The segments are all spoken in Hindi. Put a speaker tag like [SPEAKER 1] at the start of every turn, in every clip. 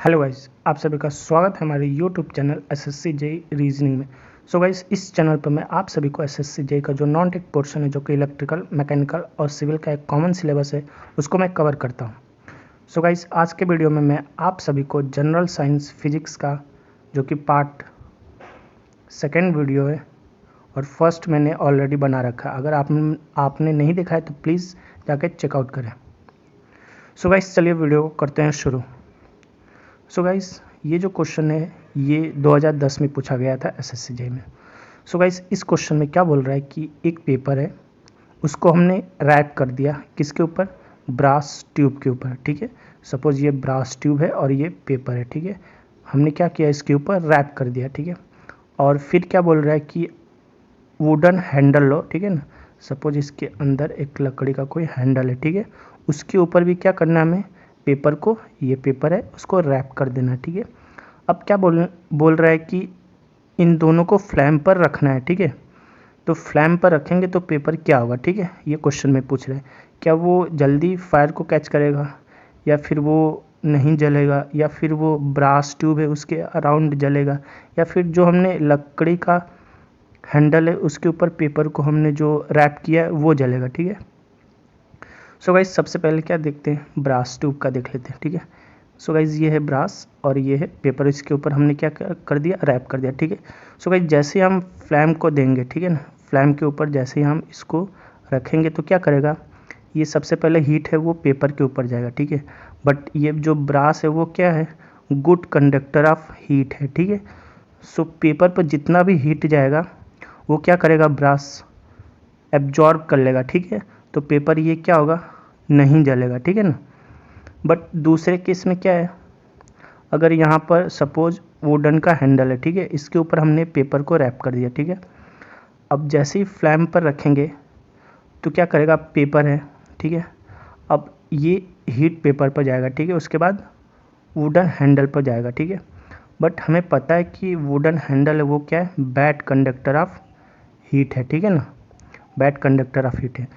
[SPEAKER 1] हेलो गाइस, आप सभी का स्वागत है हमारे YouTube channel SSC JE reasoning में। सो गाइस, इस चैनल पर मैं आप सभी को एसएससी जेई का जो नॉन टेक पोर्शन है, जो कि इलेक्ट्रिकल, मैकेनिकल और सिविल का एक कॉमन सिलेबस है, उसको मैं कवर करता हूँ। सो गाइस, आज के वीडियो में मैं आप सभी को जनरल साइंस फिजिक्स का जो कि पार्ट सेकेंड वीडियो है और फर्स्ट मैंने ऑलरेडी बना रखा है। अगर आपने नहीं देखा है तो प्लीज़ जाके चेकआउट करें। सो गाइस, चलिए वीडियो को करते हैं शुरू। सो गाइस, ये जो क्वेश्चन है ये 2010 में पूछा गया था एसएससी जेई में। सो गाइस, इस क्वेश्चन में क्या बोल रहा है कि एक पेपर है, उसको हमने रैप कर दिया किसके ऊपर? ब्रास ट्यूब के ऊपर। ठीक है, सपोज ये ब्रास ट्यूब है और ये पेपर है। ठीक है, हमने क्या किया, इसके ऊपर रैप कर दिया। ठीक है, और फिर क्या बोल रहा है कि वुडन हैंडल लो। ठीक है ना, सपोज इसके अंदर एक लकड़ी का कोई हैंडल है। ठीक है, उसके ऊपर भी क्या करना है हमें? पेपर को, ये पेपर है उसको रैप कर देना। ठीक है, अब क्या बोल रहा है कि इन दोनों को फ्लैम पर रखना है। ठीक है, तो फ्लैम पर रखेंगे तो पेपर क्या होगा? ठीक है, ये क्वेश्चन में पूछ रहे हैं, क्या वो जल्दी फायर को कैच करेगा, या फिर वो नहीं जलेगा, या फिर वो ब्रास ट्यूब है उसके अराउंड जलेगा, या फिर जो हमने लकड़ी का हैंडल है उसके ऊपर पेपर को हमने जो रैप किया है वो जलेगा। ठीक है, सो गाइज सबसे पहले क्या देखते हैं, ब्रास ट्यूब का देख लेते हैं। ठीक है, सो गाइज ये है ब्रास और ये है पेपर, इसके ऊपर हमने क्या कर दिया, रैप कर दिया। ठीक है, सो गाइज जैसे हम फ्लैम को देंगे, ठीक है ना, फ्लैम के ऊपर जैसे ही हम इसको रखेंगे तो क्या करेगा, ये सबसे पहले हीट है वो पेपर के ऊपर जाएगा। ठीक है, बट ये जो ब्रास है वो क्या है, गुड कंडक्टर ऑफ हीट है। ठीक है, सो पेपर पर जितना भी हीट जाएगा वो क्या करेगा, ब्रास एब्जॉर्ब कर लेगा। ठीक है, तो पेपर ये क्या होगा, नहीं जलेगा। ठीक है ना, बट दूसरे केस में क्या है, अगर यहाँ पर सपोज वुडन का हैंडल है, ठीक है, इसके ऊपर हमने पेपर को रैप कर दिया। ठीक है, अब जैसे ही फ्लैम पर रखेंगे तो क्या करेगा, पेपर है, ठीक है, अब ये हीट पेपर पर जाएगा। ठीक है, उसके बाद वुडन हैंडल पर जाएगा। ठीक है, बट हमें पता है कि वुडन हैंडल है वो क्या है, बैड कंडक्टर ऑफ हीट है। ठीक है ना, बैड कंडक्टर ऑफ हीट है।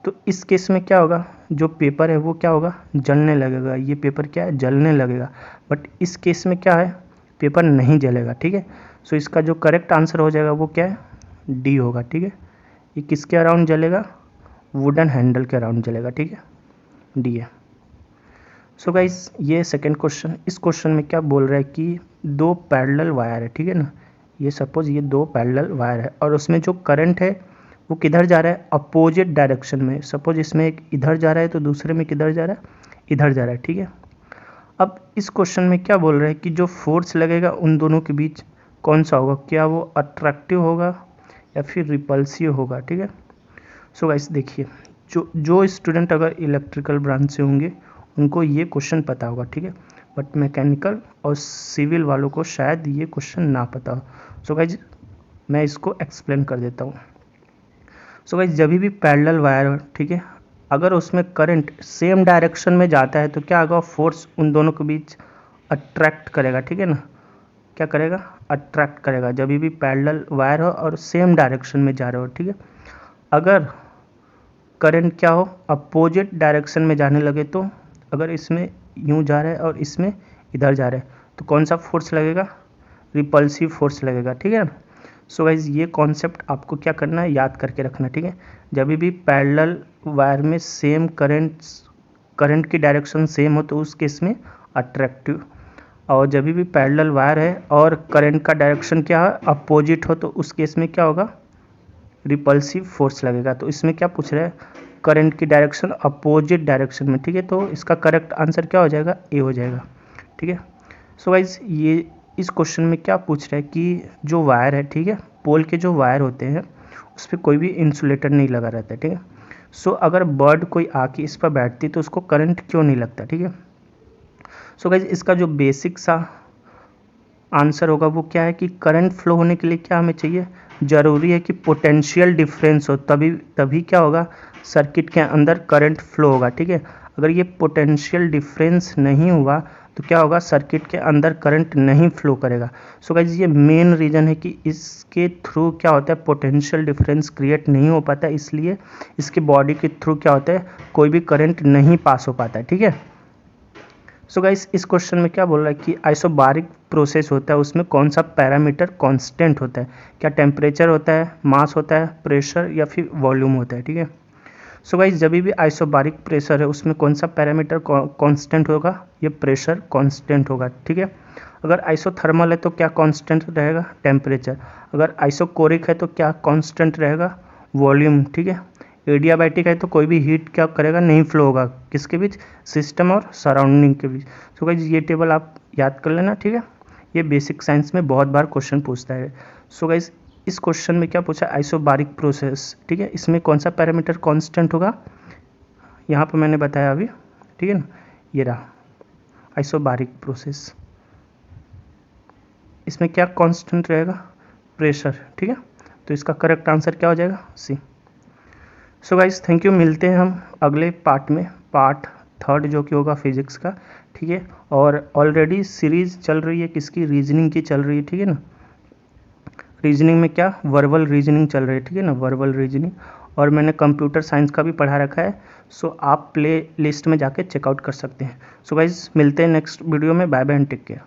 [SPEAKER 1] तो इस केस में क्या होगा, जो पेपर है वो क्या होगा, जलने लगेगा। ये पेपर क्या है, जलने लगेगा। बट इस केस में क्या है, पेपर नहीं जलेगा। ठीक है, सो इसका जो करेक्ट आंसर हो जाएगा वो क्या है, डी होगा। ठीक है, ये किसके अराउंड जलेगा, वुडन हैंडल के अराउंड जलेगा। ठीक है, डी है। सो गाइस, ये सेकंड क्वेश्चन, इस क्वेश्चन में क्या बोल रहा है कि दो पैरेलल वायर है। ठीक है ना, ये सपोज ये दो पैरेलल वायर है और उसमें जो करंट है वो किधर जा रहा है, अपोजिट डायरेक्शन में। सपोज इसमें एक इधर जा रहा है तो दूसरे में किधर जा रहा है, इधर जा रहा है। ठीक है, अब इस क्वेश्चन में क्या बोल रहा है कि जो फोर्स लगेगा उन दोनों के बीच कौन सा होगा, क्या वो अट्रैक्टिव होगा या फिर रिपल्सिव होगा। ठीक है, सो गाइस देखिए, जो स्टूडेंट अगर इलेक्ट्रिकल ब्रांच से होंगे उनको ये क्वेश्चन पता होगा। ठीक है, बट मैकेनिकल और सिविल वालों को शायद ये क्वेश्चन ना पता हो। सो गाइस मैं इसको एक्सप्लेन कर देता हूँ। सो गाइस जब भी पैरेलल वायर हो, ठीक है, अगर उसमें करंट सेम डायरेक्शन में जाता है तो क्या होगा, फोर्स उन दोनों के बीच अट्रैक्ट करेगा। ठीक है ना, क्या करेगा, अट्रैक्ट करेगा, जब भी पैरेलल वायर हो और सेम डायरेक्शन में जा रहे हो। ठीक है, अगर करंट क्या हो, अपोजिट डायरेक्शन में जाने लगे, तो अगर इसमें यूँ जा रहा है और इसमें इधर जा रहा है तो कौन सा फोर्स लगेगा, रिपल्सिव फोर्स लगेगा। ठीक है ना, सो गाइज ये कॉन्सेप्ट आपको क्या करना है, याद करके रखना। ठीक है, जब भी पैरेलल वायर में सेम करंट की डायरेक्शन सेम हो तो उस केस में अट्रैक्टिव, और जब भी पैरेलल वायर है और करंट का डायरेक्शन क्या है, अपोजिट हो, तो उस केस में क्या होगा, रिपल्सिव फोर्स लगेगा। तो इसमें क्या पूछ रहा है, करंट की डायरेक्शन अपोजिट डायरेक्शन में। ठीक है, तो इसका करेक्ट आंसर क्या हो जाएगा, ए हो जाएगा। ठीक है, सो गाइज ये इस क्वेश्चन में क्या पूछ रहा है कि जो वायर है, ठीक है, पोल के जो वायर होते हैं उस पर कोई भी इंसुलेटर नहीं लगा रहता है। ठीक है, सो अगर बर्ड कोई आके इस पर बैठती तो उसको करंट क्यों नहीं लगता। ठीक है, सो गाइज इसका जो बेसिक सा आंसर होगा वो क्या है कि करंट फ्लो होने के लिए क्या हमें चाहिए, ज़रूरी है कि पोटेंशियल डिफरेंस हो, तभी क्या होगा, सर्किट के अंदर करंट फ्लो होगा। ठीक है, अगर ये पोटेंशियल डिफरेंस नहीं हुआ तो क्या होगा, सर्किट के अंदर करंट नहीं फ्लो करेगा। सो गाइज ये मेन रीज़न है कि इसके थ्रू क्या होता है, पोटेंशियल डिफरेंस क्रिएट नहीं हो पाता, इसलिए इसके बॉडी के थ्रू क्या होता है, कोई भी करंट नहीं पास हो पाता है। ठीक है, सो गाइस इस क्वेश्चन में क्या बोल रहा है कि आइसोबारिक प्रोसेस होता है, उसमें कौन सा पैरामीटर कांस्टेंट होता है, क्या टेम्परेचर होता है, मास होता है, प्रेशर या फिर वॉल्यूम होता है। ठीक है, सो गाइस जब भी आइसोबारिक प्रेशर है उसमें कौन सा पैरामीटर कांस्टेंट होगा, ये प्रेशर कांस्टेंट होगा। ठीक है, अगर आइसोथर्मल है तो क्या कांस्टेंट रहेगा, टेम्परेचर। अगर आइसोकोरिक है तो क्या कांस्टेंट रहेगा, वॉल्यूम। ठीक है, एडियाबैटिक है तो कोई भी हीट क्या करेगा, नहीं फ्लो होगा, किसके बीच, सिस्टम और सराउंडिंग के बीच। सो गाइस ये टेबल आप याद कर लेना। ठीक है, ये बेसिक साइंस में बहुत बार क्वेश्चन पूछता है। सो गाइस इस क्वेश्चन में क्या पूछा, आइसोबारिक प्रोसेस। ठीक है, इसमें कौन सा पैरामीटर कांस्टेंट होगा, यहाँ पर मैंने बताया अभी। ठीक है ना, ये रहा आइसोबारिक प्रोसेस, इसमें क्या कांस्टेंट रहेगा, प्रेशर। ठीक है, तो इसका करेक्ट आंसर क्या हो जाएगा, सी। सो गाइस थैंक यू, मिलते हैं हम अगले पार्ट में, पार्ट 3 जो कि होगा फिजिक्स का। ठीक है, और ऑलरेडी सीरीज चल रही है किसकी, रीजनिंग की चल रही है। ठीक है ना, रीजनिंग में क्या, वर्बल रीजनिंग चल रही है। ठीक है ना, वर्बल रीजनिंग, और मैंने कंप्यूटर साइंस का भी पढ़ा रखा है। सो आप प्ले लिस्ट में जाके चेकआउट कर सकते हैं। सो गाइस मिलते हैं नेक्स्ट वीडियो में, bye bye and take care.